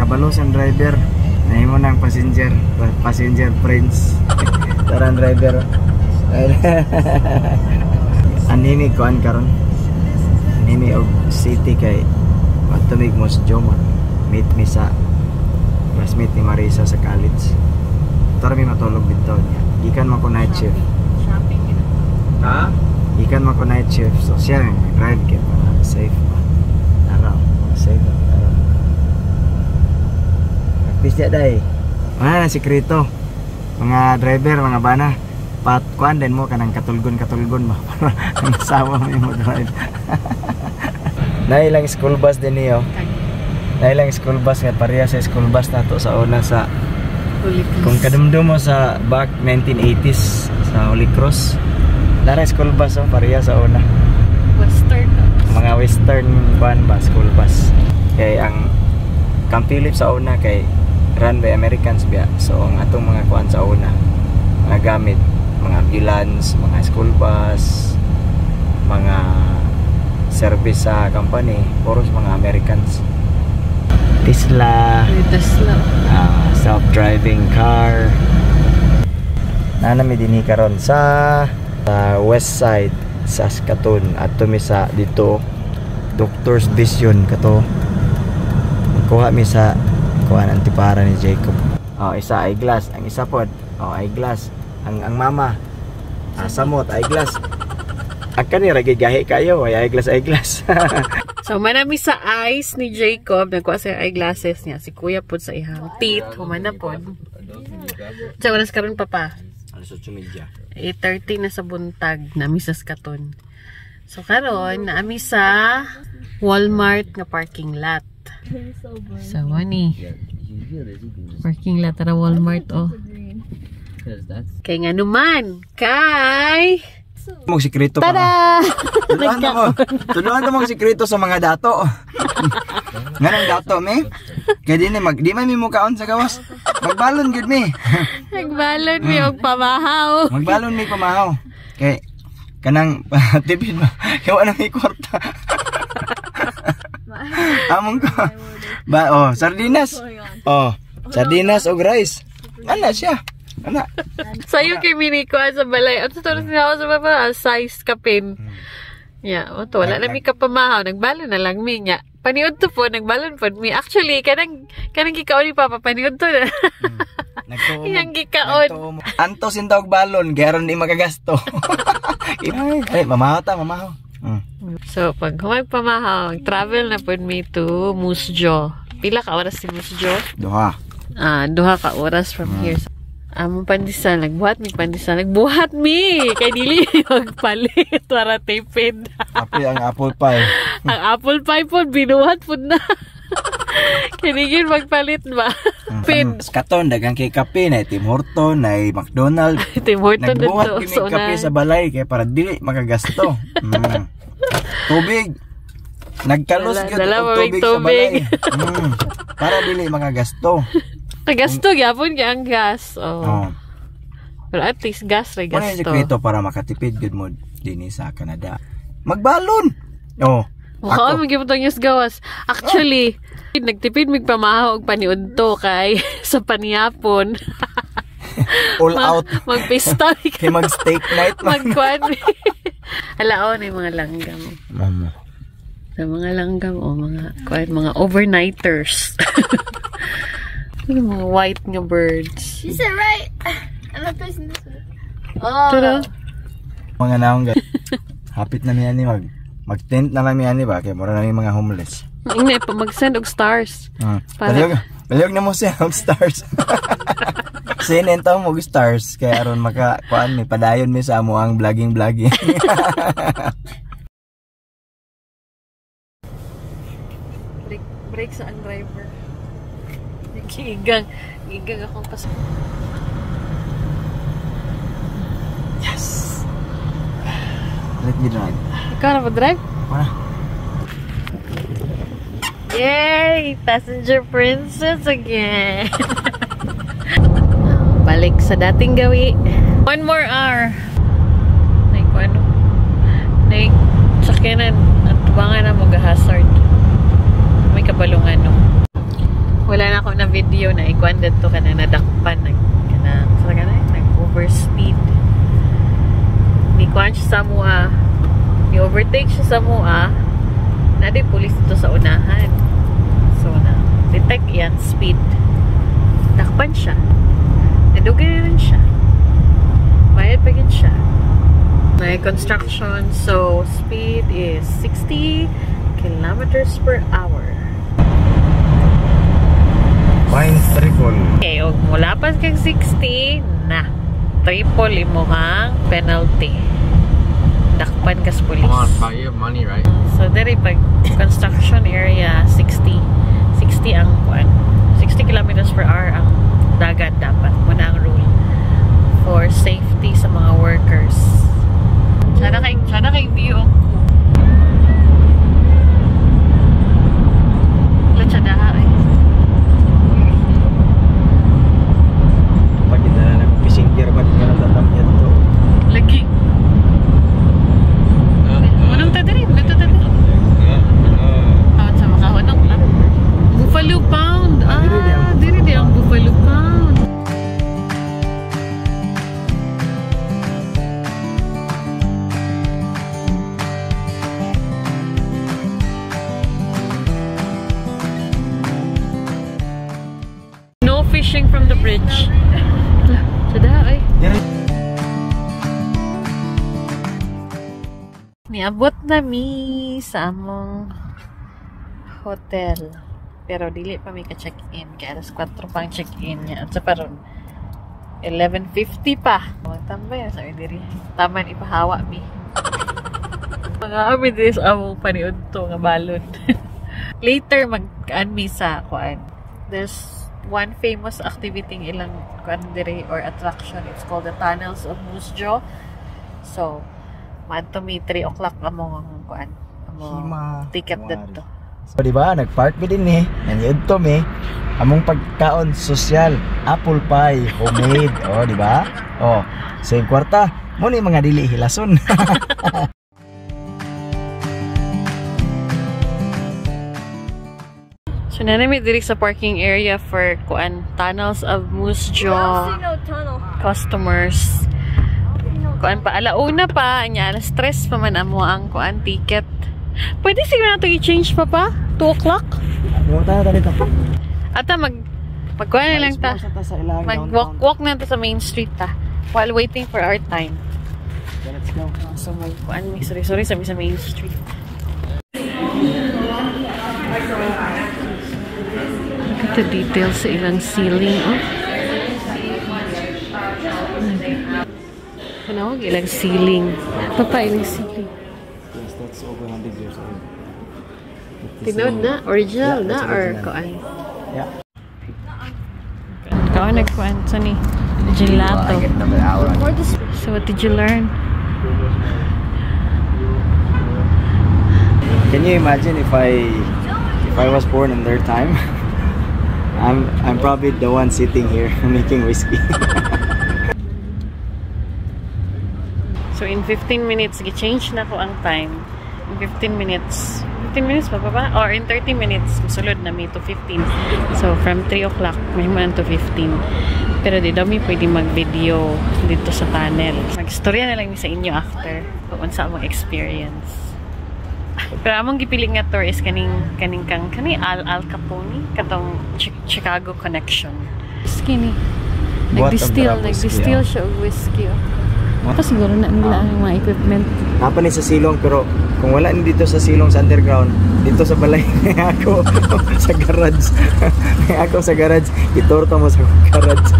kabalo sa driver. Nahimo nang passenger friends. Taran driver. Anini kuan karon. Anini og city kay matumig mo sa Joma. Meet me sa classmate ni Marisa sa college. Tara mi matulog dito niya. Ikan man ko night shift. Shopping yun. Ha? Ikan man ko night shift. So siya drive kay para safe pa. Araw, safe araw. Pisya day. Wala na sikreto. Mga driver, mga bana. Pat kuan din mo kanang katulgon ba. Ang sawa mo drive. Nailang school bus din niyo. Nailang school bus nga pareha sa school bus nato sa una sa kung kadumdum mo sa back 1980s sa Holy Cross. Lara school bus pareha sa una. Western. Mga western kuan ba school bus. Kay ang Camp Philip sa una kay run by Americans biya. So ang atong mga kuan sa una, mga gamit, mga ambulance, mga school bus, mga service sa company, puros mga Americans. Tesla, self-driving car. Nanami dinhi karon sa west side Saskatoon at tumisa dito Doctor's Vision kato. Kuha mi sa kuan antipara ni Jacob. Oh, isa eyeglass, ang isa pod. Oh, eyeglass. Ang mama samot eyeglass. Akan ni ragi gahi kayo, ay eyeglass. So manami sa eyes ni Jacob, nagkuha sa eyeglasses niya. Si Kuya pod sa ihang teeth, humana pod. Diyan wala karon papa. Alas 8:30. 8:30 na sa buntag, nami sa Saskatoon. So karon naami sa Walmart nga parking lot. So wani. Parking lot tara Walmart oh. Kay nga naman, kay mong sikreto tada! Tuluan mo sikreto sa mga dato. Nganong dato mi? Kay di man mi mukaon sa gawas. Magbalon gud mi. Magbalon mi og pamahaw. Magbalon mi pamahaw. Kay kanang tipid ba? Kay wala mi kwarta. Among ko. Ba sardinas. Oh, sardinas og rice. Ana siya. Ana. Sayo kay miniko sa balay. At sa sinawa sa baba, size kapin. Yeah, oto wala na mi kapamahaw, nagbalon na lang mi nya. Paniud to po, nagbalon po mi. Actually, kanang gikaon ni Papa paniud to na. Yang gikaon. Anto sintawg balon, garon di magagasto. Ay, mamahaw ta, mamahaw. So, pag magpamahaw, travel na po mi to Moose Jaw. Pila ka oras si Moose Jaw? Duha. Duha ka oras from here. Pandesal, nagbuhat mi kay dili magpalit para tipid. Api ang apple pie. Ang apple pie po binuhat po na. Kinigin magpalit ba? Pin. Saskatoon dagang kay kape na Tim Horton, na McDonald's. Tim Horton dito. Nagbuhat kini kape sa balay kay para dili makagasto. Tubig. Nagkalos gyud og tubig sa balay. Para dili makagasto. Gasto gyapon kay ang gas. Oh. Pero at least gas ray gasto. Ano yung sekreto para makatipid gud mo dinhi sa Canada? Magbalon. Oh. Wow, magyapon tong news gawas. Actually, nagtipid mig pamahaw og paniudto kay sa paniyapon. All out. Magpista kay mag-steak night. Magkuan. Halaon yung mga langgam. Mama. Sa mga langgam o mga overnighters. Yung mga white nga birds. You said right. I'm not facing this way. Oh. Tada. Mga naong hapit na niya ni mag-tent na lang niya ni ba kay mura na yung mga homeless. Ingay pa mag-send og stars. Palyog na mo siya og stars. Sinentaw mo og stars kaya aron kuan mi padayon mi sa amo ang vlogging. Break sa ang driver. Gigang akong pas. Yes. Let me drive. Ikaw na pa-drive? Wala. Yay! Passenger princess again! Balik sa dating gawi. 1 more hour. Sakyanan at tubangan na mag-hazard. May kabalungan no. wala na ako na video na ikuan dito ka na nadakpan nag-overspeed. Ikuan siya sa mua. I-overtake siya sa mua. Nadi pulis dito sa unahan. So na detect yan speed. Dakpan siya. Nadugay na rin siya. Bayad pa yun siya. May construction, so speed is 60 kilometers per hour. Fine, triple. Okay, og mula pa kang 60 na triple imo kang penalty. Dakpan kas pulis. Come on, pal, you have money, right? So diri pag construction area 60 ang kuan. 60 kilometers per hour ang dagat dapat mo na ang rule for safety sa mga workers. Sana kay view ako. Latsadaha ay. Pag hindi na nag-fishing gear ba di ka natatamyat to? Lagi. Unong tadiri, dito tadiri. Awat sa makahunong lang. Buffalo Pound. Diri di ang Buffalo Pound. No fishing from the bridge. Sada ay. Niabot na mi sa among hotel. Pero dili pa mi ka-check-in. Kaya alas 4 pang check-in niya. At sa paron, 11:50 pa. Magtambay na sa diri. Taman ipahawa mi. Mga kami diri sa among paniud to nga balon. Later mag-kaan mi sa kuan. There's one famous activity ng ilang kuan diri or attraction. It's called the Tunnels of Moose Jaw. So, madto mi 3 o'clock among kuan. Among ticket dito. So di ba nag-park mi din nangyud to mi among pagkaon sosyal, apple pie, homemade, oh di ba? Oh, same kwarta, mo ni mga dili hilason. So nanami diri sa parking area for kuan Tunnels of Moose Jaw customers. Kuan pa alauna pa nya alas 3 pa man amo ang kuan ticket. Pwede siguro na ito i-change pa 2 o'clock? Bumunta na dito. Ata magkuha na lang ta. Mag-walk na to sa main street ta. While waiting for our time. Let's go. So magkuhan mi. Sorry sabi sa main street. Look at the details sa ilang ceiling. Oh. Panawag ilang ceiling. Papa ilang ceiling. Yes, that's over 100 years old. Tinod na? Original Yeah, na? that's Or original. kuan? Yeah. Kuan nagkuan sa ni gelato. So what did you learn? Can you imagine if I was born in their time? I'm probably the one sitting here making whiskey. So in 15 minutes, gi-change na ko ang time. In 15 minutes pa ba? Or in 30 minutes, musulod na mi to 15. So from 3 o'clock, may man to 15. Pero di daw mi pwede mag-video dito sa tunnel. Mag-storya na lang mi sa inyo after kung sa among experience. Pero among gipiling nga tour is kaning Al Capone, katong Chicago connection. Skinny. Nag-distill siya og whiskey. Tapos siguro na nila ang mga equipment. Napa ni sa silong, pero kung wala ni dito sa silong sa underground, dito sa balay ako sa garage. Ako sa garage, itorto mo sa garage.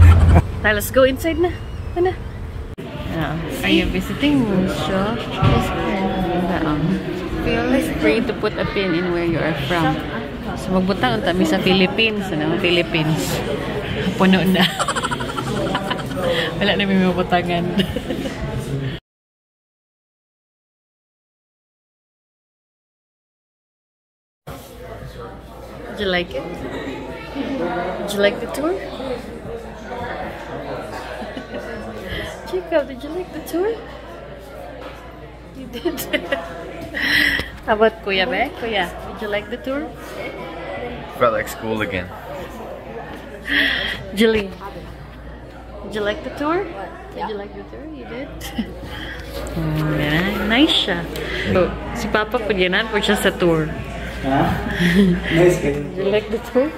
Now, let's go inside na. Ano? Are you visiting Moose Jaw? Feel free to put a pin in where you are from. So magbutang kami sa Philippines. Philippines. Puno na. Wala na may mabutangan. Did you like it? Did you like the tour? Jacob, did you like the tour? You did. How about Kuya Be? Kuya, did you like the tour? Felt like school again. Julie, did you like the tour? Did you like the tour? You did? Yeah, nice siya. So, si Papa pagyanan po siya sa tour. Huh? Nice. Did you like the tour?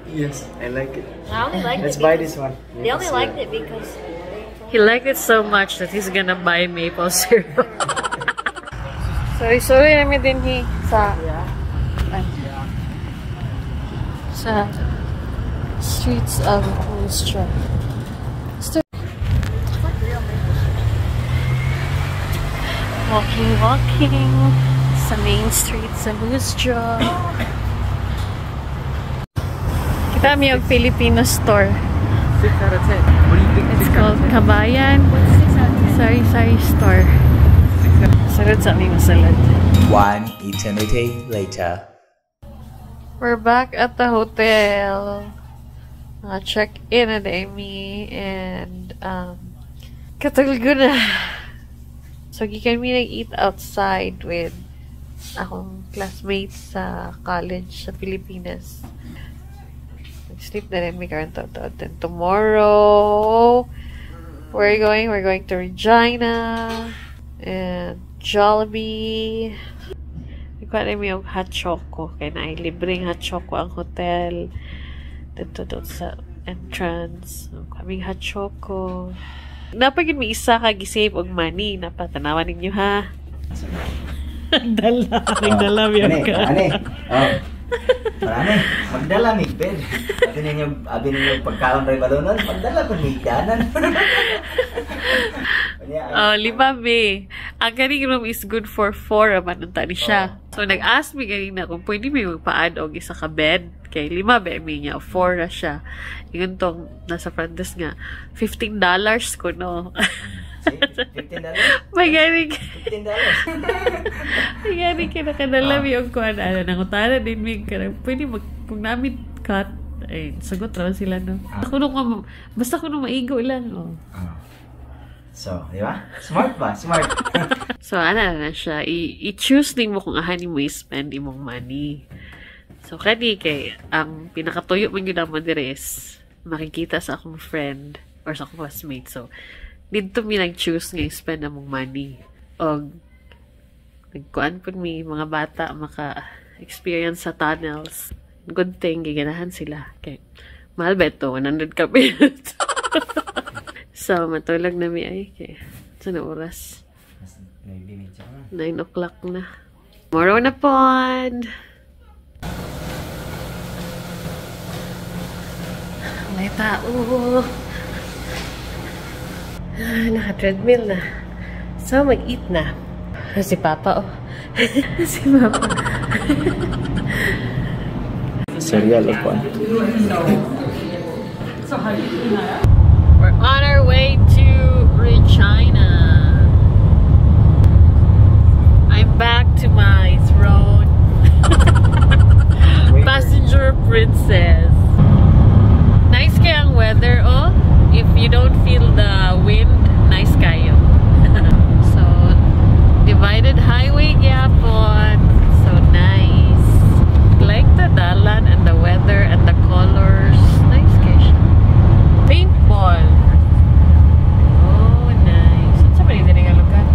Yes, I like it. I only liked Let's it. buy this one. They only liked it because. He liked it so much that he's gonna buy maple syrup. Sorry namin din sa streets of Mustra. Walking sa main street sa Mustra. Kita mo yung Filipino store. 6 out of 10. What do you think? It's called Kabayan Sari Store. Sarad sa aming masalad. One eternity later. We're back at the hotel. Check-in at Amy and katagal ko na. So, gikan mi nag-eat outside with akong classmates sa college sa Pilipinas. Nag-sleep na rin mi karon to. Then tomorrow, where are you going? We're going to Regina and Jollibee. Ikuha na mi yung hot choco. Kaya na ay libreng hot choco ang hotel. Dito sa entrance. Kaming hot choco. Napagin may isa ka gisave og money. Napatanawan ninyo ha. Nagdala miyo ka. Oh. Marami. Magdala mi, Ben. Abi ninyo pagkaon rin balunan. Magdala ko ni Danan. Oh, 5 be. Ang kaning room is good for 4 naman unta ni siya. So nag-ask me ganina kung pwede mi magpa-add og isa ka bed. Kay 5 be mi niya 4 na siya. Ingon tong nasa front desk nga $15 ko no. $15? Magaling. $15? Magaling ka na kanala mi og kuan ana nangutana din mi kanang pwede kung namin cut ay sagot ra sila no. Ako nung basta ko nung maigo lang oh. So, di ba? Smart ba? Smart. So, na siya. I-choose din mo kung ahanin mo i-spend imong money. So, kani kay, ang pinakatuyo man yun ang madires, makikita sa akong friend or sa akong classmate. So, dito mi nag-choose nga i-spend among money. O, nagkuan po mi, mga bata, maka-experience sa tunnels. Good thing, giganahan sila. Okay. Mahal ba ito? 100 kapit. So, matulog na mi ay. Okay. Saan na oras? 9 o'clock na. Tomorrow na pond! May tao. Naka-treadmill na. So, mag-eat na. Si Papa, oh. Si Papa. Cereal of one. We're on our way to Regina. I'm back to my throne. Passenger princess. Nice kayang weather, oh. If you don't feel the wind, nice kayo. So, divided highway gyapon. So nice. Like the dalan and the weather and the colors. Nice kayo. Paintball. Oh, nice. Saan ba rin nga lugar?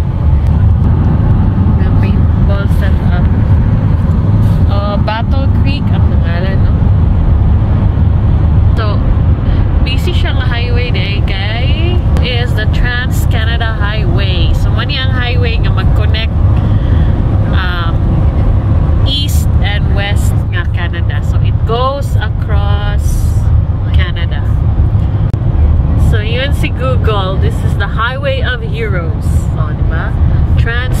The paintball setup. Battle Creek ang nangalan, no? So, busy siyang highway na kay is the Trans-Canada Highway. So, mani ang highway nga mag-connect east and west nga Canada. So, it goes across Canada. So, yun si Google. This is the Highway of Heroes. So, diba? Trans